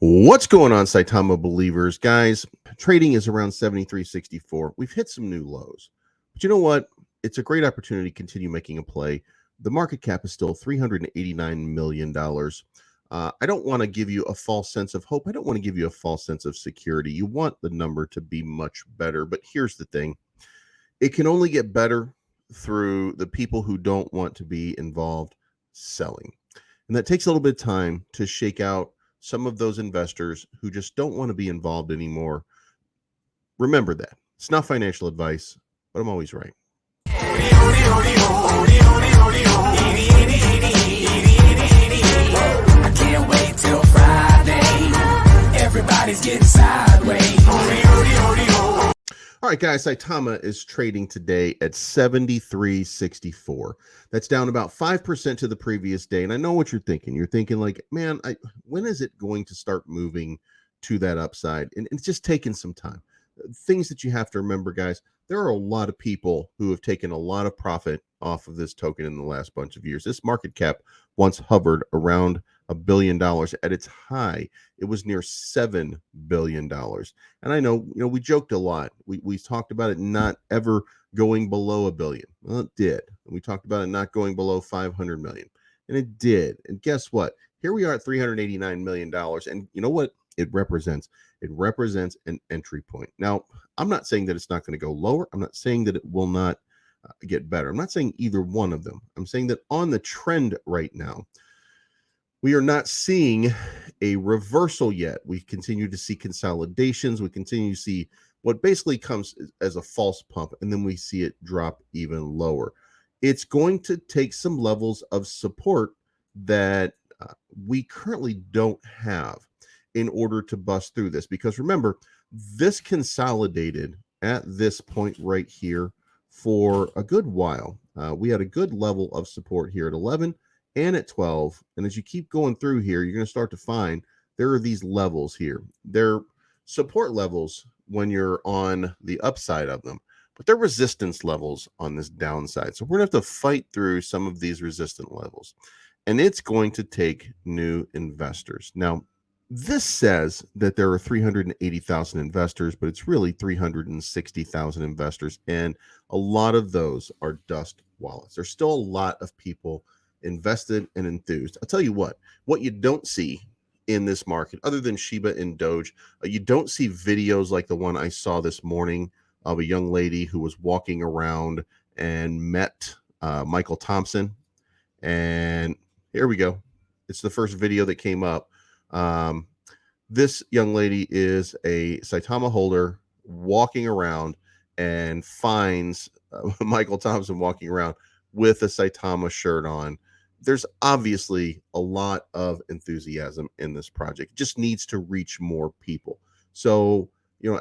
What's going on, Saitama believers? Guys, trading is around 73.64. We've hit some new lows. But you know what? It's a great opportunity to continue making a play. The market cap is still $389 million. I don't want to give you a false sense of hope. I don't want to give you a false sense of security. You want the number to be much better. But here's the thing. It can only get better through the people who don't want to be involved selling. And that takes a little bit of time to shake out some of those investors who just don't want to be involved anymore. Remember that. It's not financial advice, but I'm always right. I can't wait till Friday. Everybody's getting sideways. All right, guys, Saitama is trading today at 73.64. That's down about 5% to the previous day. And I know what you're thinking. You're thinking like, man, when is it going to start moving to that upside? And it's just taking some time. Things that you have to remember, guys, there are a lot of people who have taken a lot of profit off of this token in the last bunch of years. This market cap once hovered around $1 billion. At its high, it was near $7 billion. And I know, we joked a lot. We talked about it not ever going below $1 billion. Well, it did. We talked about it not going below 500 million. And it did. And guess what? Here we are at $389 million. And you know what it represents? It represents an entry point. Now, I'm not saying that it's not going to go lower. I'm not saying that it will not get better. I'm not saying either one of them. I'm saying that on the trend right now, we are not seeing a reversal yet. We continue to see consolidations. We continue to see what basically comes as a false pump, and then we see it drop even lower. It's going to take some levels of support that we currently don't have in order to bust through this. Because remember, this consolidated at this point right here for a good while. We had a good level of support here at 11 and at 12. And as you keep going through here, you're going to start to find there are these levels here. They're support levels when you're on the upside of them, but they're resistance levels on this downside. So we're going to have to fight through some of these resistant levels, and it's going to take new investors. Now, this says that there are 380,000 investors, but it's really 360,000 investors, and a lot of those are dust wallets. There's still a lot of people invested and enthused. I'll tell you what you don't see in this market, other than Shiba and Doge, you don't see videos like the one I saw this morning of a young lady who was walking around and met Michael Thompson. And here we go. It's the first video that came up. This young lady is a Saitama holder walking around and finds Michael Thompson walking around with a Saitama shirt on. There's obviously a lot of enthusiasm in this project. It just needs to reach more people. So,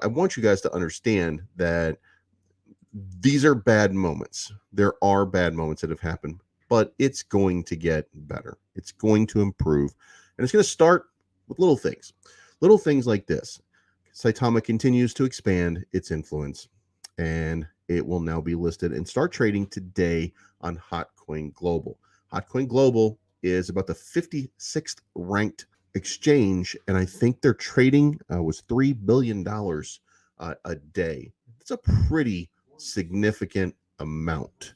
I want you guys to understand that these are bad moments. There are bad moments that have happened, but it's going to get better. It's going to improve. And it's going to start with little things like this. Saitama continues to expand its influence, and it will now be listed and start trading today on Hotcoin Global. Hotcoin Global is about the 56th ranked exchange, and I think their trading was $3 billion a day. It's a pretty significant amount.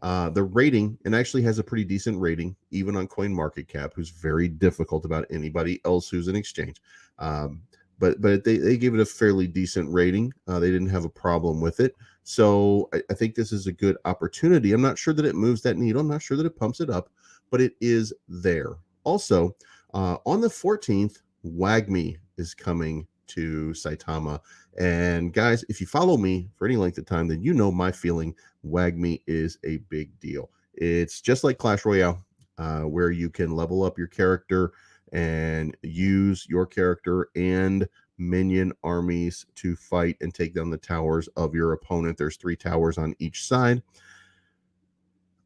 The rating, and actually has a pretty decent rating, even on CoinMarketCap, who's very difficult about anybody else who's an exchange. But they gave it a fairly decent rating. They didn't have a problem with it. So I think this is a good opportunity. I'm not sure that it moves that needle. I'm not sure that it pumps it up, but it is there. Also, on the 14th, WAGMI is coming to Saitama. And guys, if you follow me for any length of time, then you know my feeling. WAGMI is a big deal. It's just like Clash Royale, where you can level up your character and use your character and minion armies to fight and take down the towers of your opponent. There's 3 towers on each side.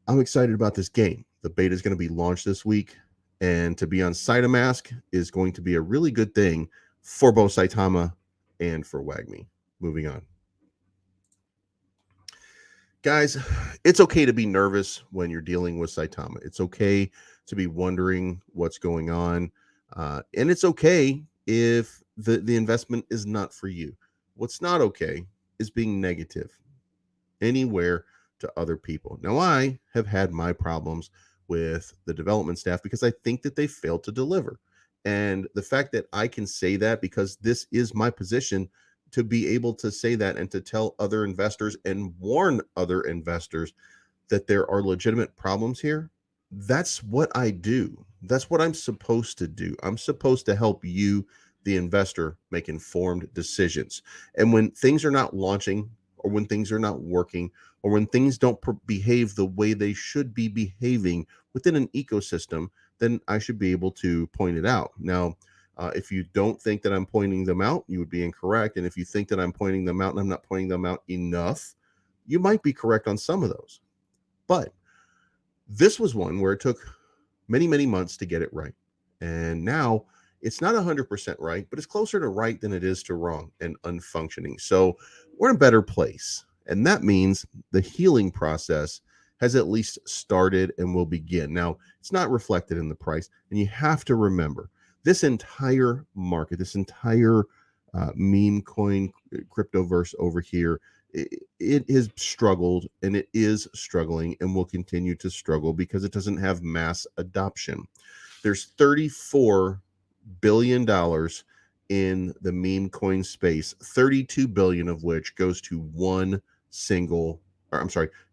I'm excited about this game. The beta is going to be launched this week, and to be on Saitamask is going to be a really good thing for both Saitama and for WAGMI. Moving on. Guys, it's okay to be nervous when you're dealing with Saitama. It's okay to be wondering what's going on. And it's okay if the investment is not for you. What's not okay is being negative anywhere to other people. Now, I have had my problems with the development staff because I think that they failed to deliver. And the fact that I can say that because this is my position to be able to say that and to tell other investors and warn other investors that there are legitimate problems here, that's what I do. That's what I'm supposed to do. I'm supposed to help you, the investor, make informed decisions. And when things are not launching, or when things are not working, or when things don't behave the way they should be behaving within an ecosystem, then I should be able to point it out. Now, if you don't think that I'm pointing them out, you would be incorrect. And if you think that I'm pointing them out and I'm not pointing them out enough, you might be correct on some of those. But this was one where it took many, many months to get it right. And now it's not 100% right, but it's closer to right than it is to wrong and unfunctioning. So we're in a better place. And that means the healing process has at least started and will begin. Now, it's not reflected in the price. And you have to remember this entire market, this entire meme coin cryptoverse over here, it has struggled and it is struggling and will continue to struggle because it doesn't have mass adoption. There's $34 billion in the meme coin space, 32 billion of which goes to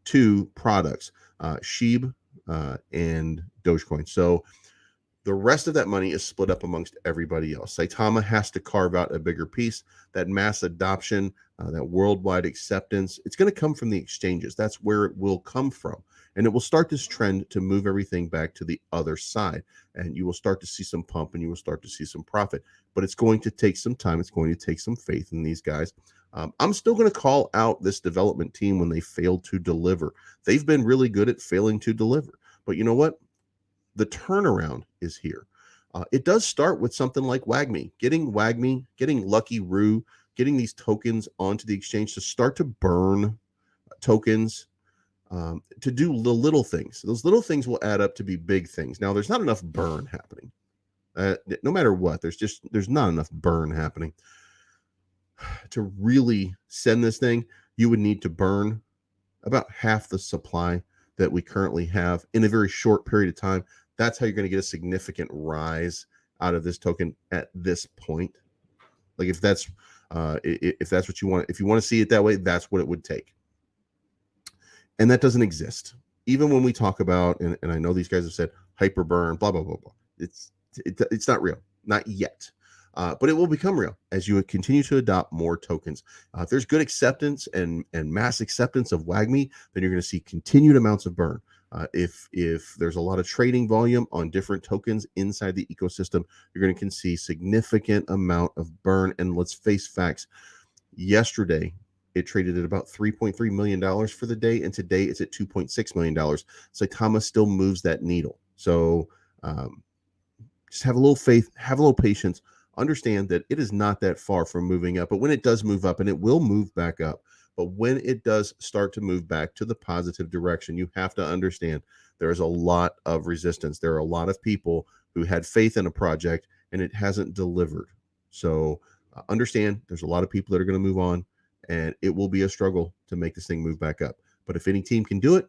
two products, Sheeb and Dogecoin. So the rest of that money is split up amongst everybody else. Saitama has to carve out a bigger piece. That mass adoption, that worldwide acceptance, it's going to come from the exchanges. That's where it will come from. And it will start this trend to move everything back to the other side. And you will start to see some pump and you will start to see some profit. But it's going to take some time. It's going to take some faith in these guys. I'm still going to call out this development team when they fail to deliver. They've been really good at failing to deliver. But you know what? The turnaround is here. It does start with something like WAGME, getting Lucky Roo, getting these tokens onto the exchange to start to burn tokens, to do the little things. Those little things will add up to be big things. Now, there's not enough burn happening. No matter what, there's not enough burn happening. To really send this thing, you would need to burn about half the supply that we currently have in a very short period of time. That's how you're going to get a significant rise out of this token at this point. Like if that's what you want, if you want to see it that way, that's what it would take. And that doesn't exist. Even when we talk about, and I know these guys have said hyper burn, blah, blah, blah, blah. It's not real, not yet. But it will become real as you continue to adopt more tokens. If there's good acceptance and mass acceptance of WAGME, then you're going to see continued amounts of burn. If there's a lot of trading volume on different tokens inside the ecosystem, you're going to see significant amount of burn. And let's face facts. Yesterday, it traded at about $3.3 million for the day, and today it's at $2.6 million. Saitama still moves that needle. So just have a little faith, have a little patience. Understand that it is not that far from moving up, but when it does move up, and it will move back up, but when it does start to move back to the positive direction, you have to understand there is a lot of resistance. There are a lot of people who had faith in a project and it hasn't delivered. So understand there's a lot of people that are going to move on, and it will be a struggle to make this thing move back up. But if any team can do it,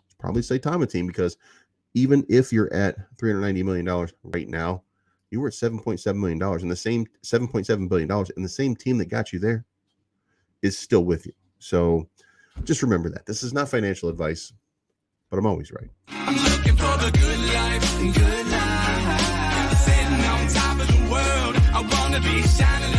it's probably Saitama team, because even if you're at $390 million right now, you were at $7.7 million, and the same $7.7 billion, and the same team that got you there is still with you. So just remember that. This is not financial advice, but I'm always right. I'm looking for the good life, good life. Sitting on top of the world, I wanna be shining